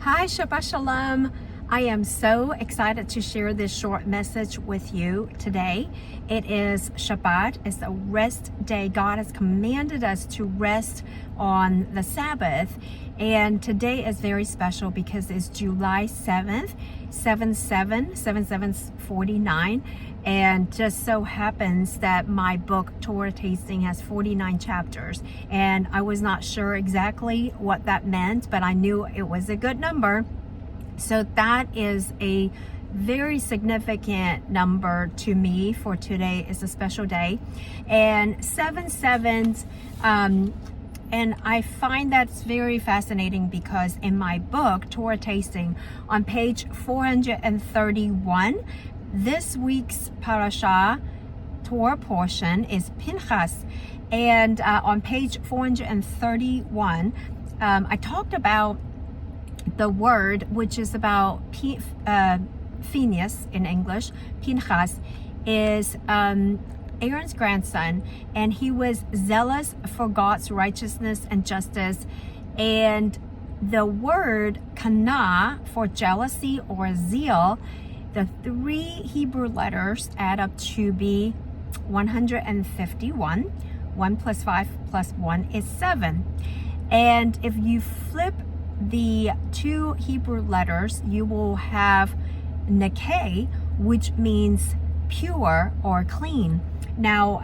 Hi, Shabbat Shalom. I am so excited to share this short message with you today. It is Shabbat. It's a rest day. God has commanded us to rest on the Sabbath. And today is very special because it's July 7th, 7/7/49. And just so happens that my book, Torah Tasting, has 49 chapters. And I was not sure exactly what that meant, but I knew it was a good number. So that is a very significant number to me for today. Is a special day. And 7/7, and I find that's very fascinating because in my book, Torah Tasting, on page 431, this week's parasha, Torah portion, is Pinchas. And on page 431, I talked about the word, which is about Phineas in English. Pinchas is Aaron's grandson, and he was zealous for God's righteousness and justice. And the word kana for jealousy or zeal, the three Hebrew letters add up to be 151. 1 plus 5 plus 1 is 7. And if you flip the two Hebrew letters, you will have nekeh, which means pure or clean. Now,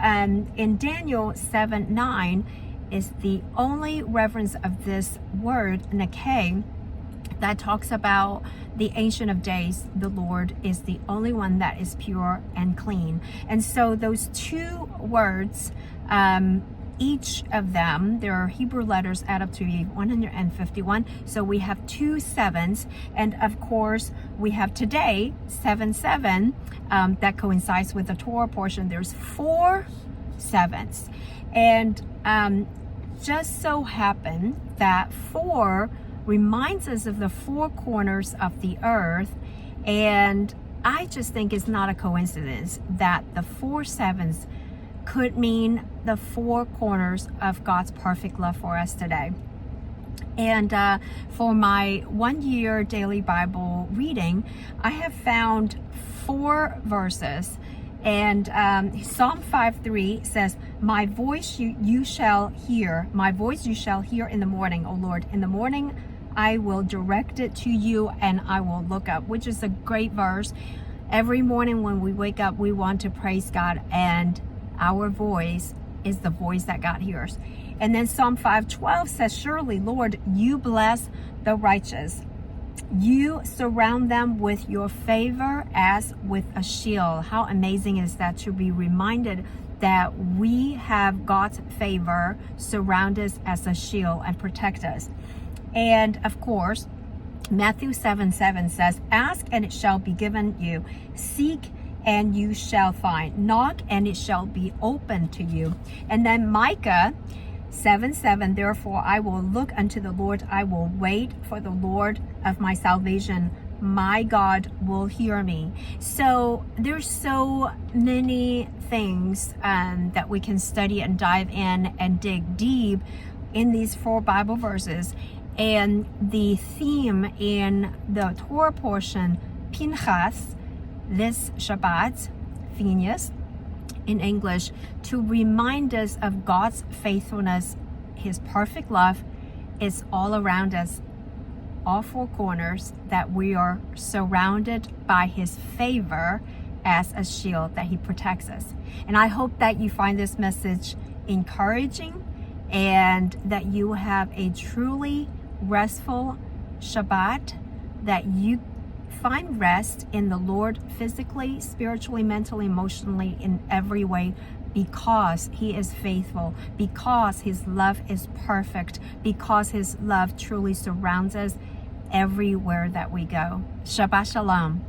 in Daniel 7:9 is the only reference of this word nekeh that talks about the Ancient of Days. The Lord is the only one that is pure and clean. And so those two words, each of them, their Hebrew letters add up to 151. So we have two sevens. And of course, we have today, 7/7, that coincides with the Torah portion. There's 4 sevens. And just so happened that 4 reminds us of the 4 corners of the earth. And I just think it's not a coincidence that the 4 sevens could mean the 4 corners of God's perfect love for us today. And for my 1-year daily Bible reading, I have found 4 verses. And Psalm 5:3 says, "My voice you shall hear, my voice you shall hear in the morning, O Lord. In the morning I will direct it to you and I will look up," which is a great verse. Every morning when we wake up, we want to praise God, and our voice is the voice that God hears. And then Psalm 5:12 says, "Surely, Lord, you bless the righteous. You surround them with your favor as with a shield." How amazing is that, to be reminded that we have God's favor surround us as a shield and protect us. And of course, Matthew 7:7 says, "Ask and it shall be given you. Seek and you shall find. Knock and it shall be open to you." And then Micah 7:7, "Therefore I will look unto the Lord. I will wait for the Lord of my salvation. My God will hear me." So there's so many things that we can study and dive in and dig deep in these 4 Bible verses. And the theme in the Torah portion, Pinchas, this Shabbat, Phineas in English, to remind us of God's faithfulness, His perfect love is all around us, all 4 corners, that we are surrounded by His favor as a shield, that He protects us. And I hope that you find this message encouraging and that you have a truly restful Shabbat, that you find rest in the Lord physically, spiritually, mentally, emotionally, in every way, because He is faithful, because His love is perfect, because His love truly surrounds us everywhere that we go. Shabbat Shalom.